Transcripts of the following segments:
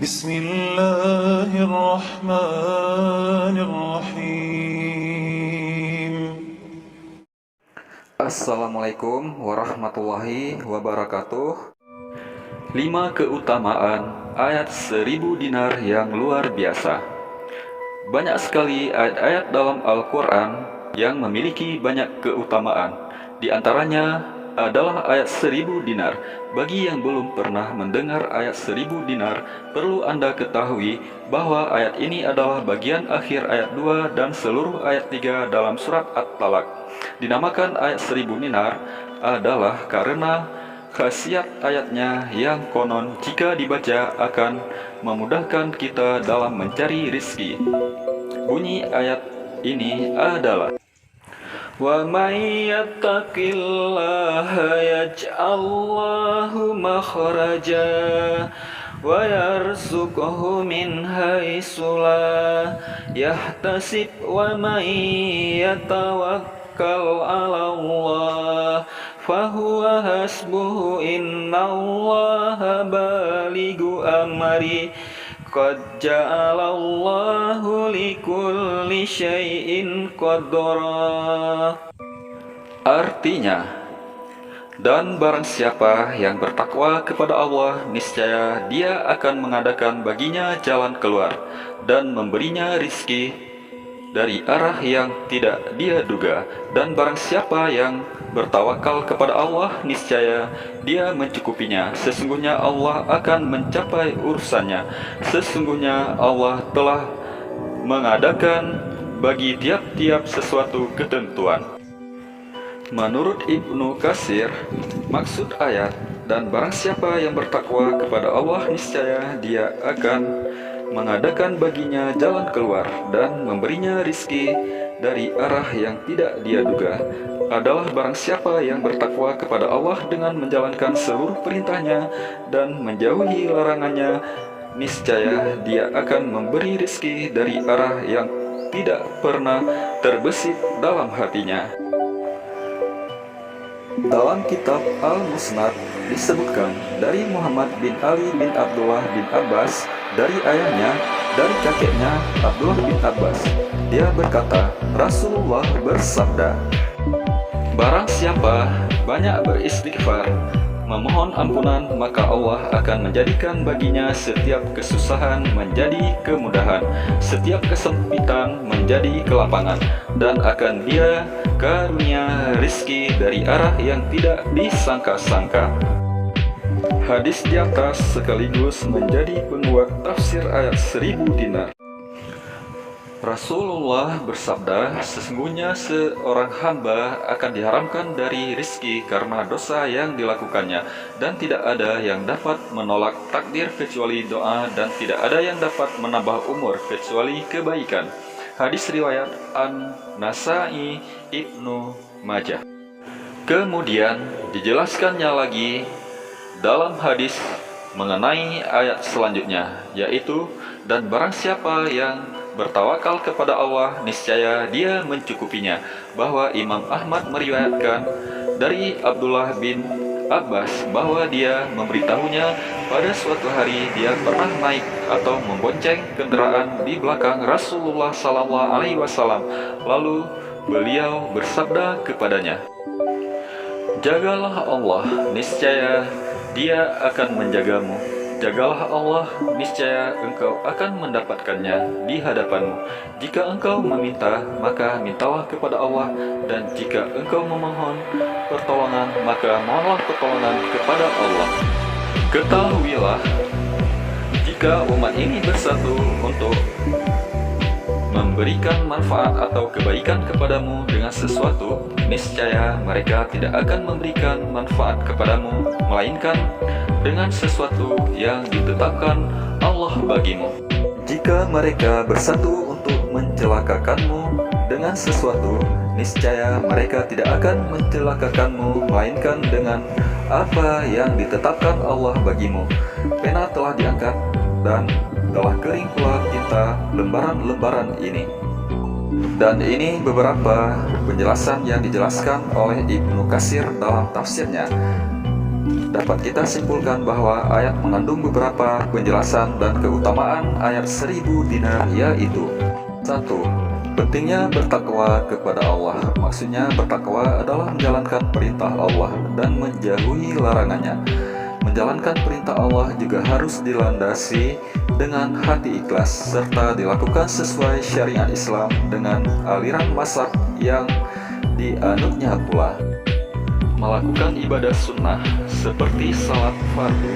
بسم الله الرحمن الرحيم. Assalamualaikum warahmatullahi wabarakatuh. 5 keutamaan ayat 1000 dinar yang luar biasa. Banyak sekali ayat-ayat dalam Al-Quran yang memiliki banyak keutamaan. Di antaranya adalah ayat 1000 dinar. Bagi yang belum pernah mendengar ayat 1000 dinar, perlu Anda ketahui bahwa ayat ini adalah bagian akhir ayat 2 dan seluruh ayat 3 dalam surat At-Talaq. Dinamakan ayat 1000 dinar adalah karena khasiat ayatnya yang konon jika dibaca akan memudahkan kita dalam mencari rizki. Bunyi ayat ini adalah: Wa may yattaqillaha yaj'al lahu makhraja wa yarzuqhu min haitsu la yahtasib wa may yatawakkal 'ala Allah fahuwa hasbuhu innallaha balighu amri qad ja'alallahu likulli syai'in qadra. Artinya, dan barang siapa yang bertakwa kepada Allah, niscaya Dia akan mengadakan baginya jalan keluar dan memberinya rizki dari arah yang tidak dia duga. Dan barang siapa yang bertawakal kepada Allah, niscaya Dia mencukupinya. Sesungguhnya Allah akan mencapai urusannya. Sesungguhnya Allah telah mengadakan bagi tiap-tiap sesuatu ketentuan. Menurut Ibnu Katsir, maksud ayat "dan barang siapa yang bertakwa kepada Allah, niscaya Dia akan mengadakan baginya jalan keluar dan memberinya rizki dari arah yang tidak dia duga" adalah barang siapa yang bertakwa kepada Allah dengan menjalankan seluruh perintahnya dan menjauhi larangannya, niscaya Dia akan memberi rizki dari arah yang tidak pernah terbesit dalam hatinya. Dalam kitab Al-Musnad disebutkan dari Muhammad bin Ali bin Abdullah bin Abbas, dari ayahnya, dari kakeknya Abdullah bin Abbas, dia berkata, Rasulullah bersabda, barang siapa banyak beristighfar, memohon ampunan, maka Allah akan menjadikan baginya setiap kesusahan menjadi kemudahan, setiap kesempitan menjadi kelapangan, dan akan Dia karunia rizki dari arah yang tidak disangka-sangka. Hadis di atas sekaligus menjadi penguat tafsir ayat 1000 dinar. Rasulullah bersabda, sesungguhnya seorang hamba akan diharamkan dari rizki karena dosa yang dilakukannya, dan tidak ada yang dapat menolak takdir kecuali doa, dan tidak ada yang dapat menambah umur kecuali kebaikan. Hadis riwayat An-Nasa'i, Ibnu Majah. Kemudian dijelaskannya lagi dalam hadis mengenai ayat selanjutnya, yaitu dan barang siapa yang bertawakal kepada Allah, niscaya Dia mencukupinya. Bahwa Imam Ahmad meriwayatkan dari Abdullah bin Abbas bahwa dia memberitahunya pada suatu hari dia pernah naik atau membonceng kendaraan di belakang Rasulullah SAW. Lalu beliau bersabda kepadanya, jagalah Allah, niscaya Dia akan menjagamu. Jagalah Allah, niscaya engkau akan mendapatkannya di hadapanmu. Jika engkau meminta, maka mintalah kepada Allah, dan jika engkau memohon pertolongan, maka mohonlah pertolongan kepada Allah. Ketahuilah, jika umat ini bersatu untuk memberikan manfaat atau kebaikan kepadamu dengan sesuatu, niscaya mereka tidak akan memberikan manfaat kepadamu, melainkan dengan sesuatu yang ditetapkan Allah bagimu. Jika mereka bersatu untuk mencelakakanmu dengan sesuatu, niscaya mereka tidak akan mencelakakanmu, melainkan dengan apa yang ditetapkan Allah bagimu. Pena telah diangkat dan telah kering pula tinta lembaran-lembaran ini. Dan ini beberapa penjelasan yang dijelaskan oleh Ibnu Katsir dalam tafsirnya. dapat kita simpulkan bahwa ayat mengandung beberapa penjelasan dan keutamaan ayat 1000 dinar, yaitu 1. Pentingnya bertakwa kepada Allah. Maksudnya bertakwa adalah menjalankan perintah Allah dan menjauhi larangannya. Menjalankan perintah Allah juga harus dilandasi dengan hati ikhlas serta dilakukan sesuai syariat Islam dengan aliran mazhab yang dianutnya pula. Melakukan ibadah sunnah seperti salat fardu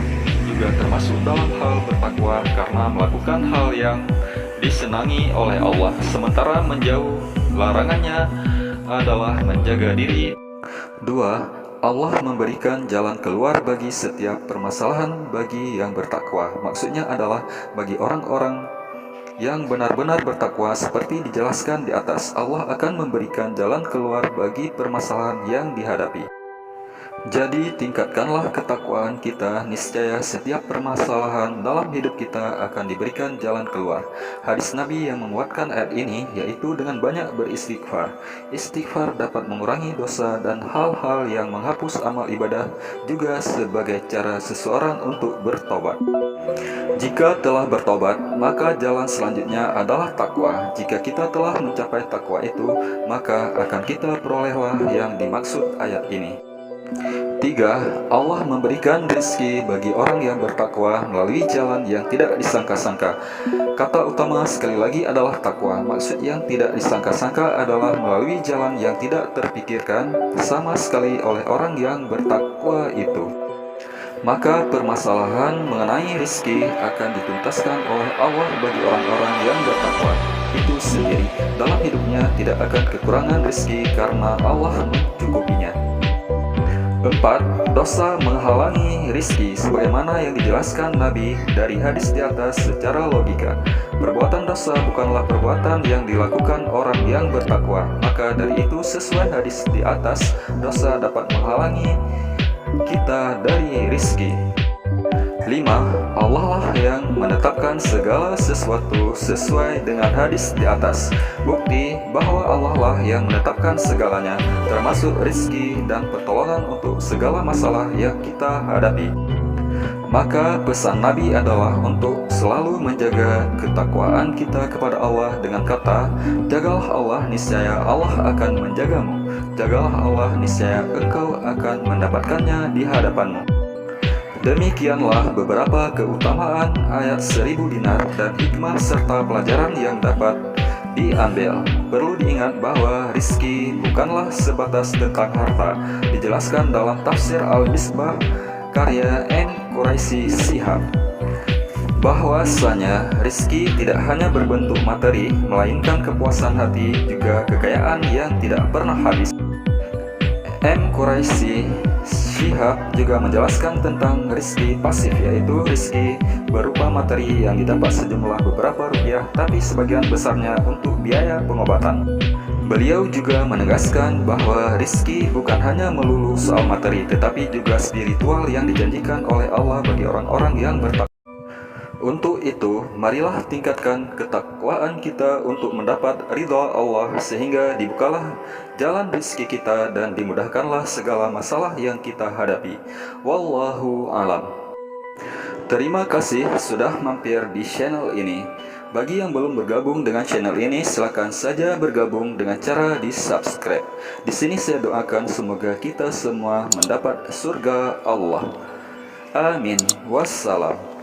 juga termasuk dalam hal bertakwa karena melakukan hal yang disenangi oleh Allah, sementara menjauh larangannya adalah menjaga diri. 2. Allah memberikan jalan keluar bagi setiap permasalahan bagi yang bertakwa. Maksudnya adalah bagi orang-orang yang benar-benar bertakwa seperti dijelaskan di atas, Allah akan memberikan jalan keluar bagi permasalahan yang dihadapi. Jadi tingkatkanlah ketakwaan kita, niscaya setiap permasalahan dalam hidup kita akan diberikan jalan keluar. Hadis Nabi yang menguatkan ayat ini yaitu dengan banyak beristighfar. Istighfar dapat mengurangi dosa dan hal-hal yang menghapus amal ibadah, juga sebagai cara seseorang untuk bertobat. Jika telah bertobat, maka jalan selanjutnya adalah takwa. Jika kita telah mencapai takwa itu, maka akan kita perolehlah yang dimaksud ayat ini. 3. Allah memberikan rezeki bagi orang yang bertakwa melalui jalan yang tidak disangka-sangka. Kata utama sekali lagi adalah takwa. Maksud yang tidak disangka-sangka adalah melalui jalan yang tidak terpikirkan sama sekali oleh orang yang bertakwa itu. Maka permasalahan mengenai rezeki akan dituntaskan oleh Allah bagi orang-orang yang bertakwa itu sendiri. Dalam hidupnya tidak akan kekurangan rezeki karena Allah mencukupinya. 4. Dosa menghalangi rizki sebagaimana yang dijelaskan Nabi dari hadis di atas secara logika. Perbuatan dosa bukanlah perbuatan yang dilakukan orang yang bertakwa. Maka dari itu sesuai hadis di atas, dosa dapat menghalangi kita dari rizki. 5. Allah lah yang menetapkan segala sesuatu sesuai dengan hadis di atas. Bukti bahwa Allah lah yang menetapkan segalanya, termasuk rizki dan pertolongan untuk segala masalah yang kita hadapi. Maka pesan Nabi adalah untuk selalu menjaga ketakwaan kita kepada Allah dengan kata, jagalah Allah, niscaya Allah akan menjagamu. Jagalah Allah, niscaya engkau akan mendapatkannya di hadapanmu. Demikianlah beberapa keutamaan ayat 1000 dinar dan hikmah serta pelajaran yang dapat diambil. Perlu diingat bahwa rizki bukanlah sebatas tentang harta. Dijelaskan dalam tafsir Al-Misbah karya N. Quraisy Shihab bahwasanya rizki tidak hanya berbentuk materi, melainkan kepuasan hati, juga kekayaan yang tidak pernah habis. M. Quraisy Shihab juga menjelaskan tentang rizki pasif, yaitu rizki berupa materi yang didapat sejumlah beberapa rupiah, tapi sebagian besarnya untuk biaya pengobatan. Beliau juga menegaskan bahwa rizki bukan hanya melulu soal materi, tetapi juga spiritual yang dijanjikan oleh Allah bagi orang-orang yang bertakwa. Untuk itu, marilah tingkatkan ketakwaan kita untuk mendapat ridha Allah, sehingga dibukalah jalan rezeki kita dan dimudahkanlah segala masalah yang kita hadapi. Wallahu alam. Terima kasih sudah mampir di channel ini. Bagi yang belum bergabung dengan channel ini, silakan saja bergabung dengan cara di subscribe. Di sini saya doakan semoga kita semua mendapat surga Allah. Amin. Wassalam.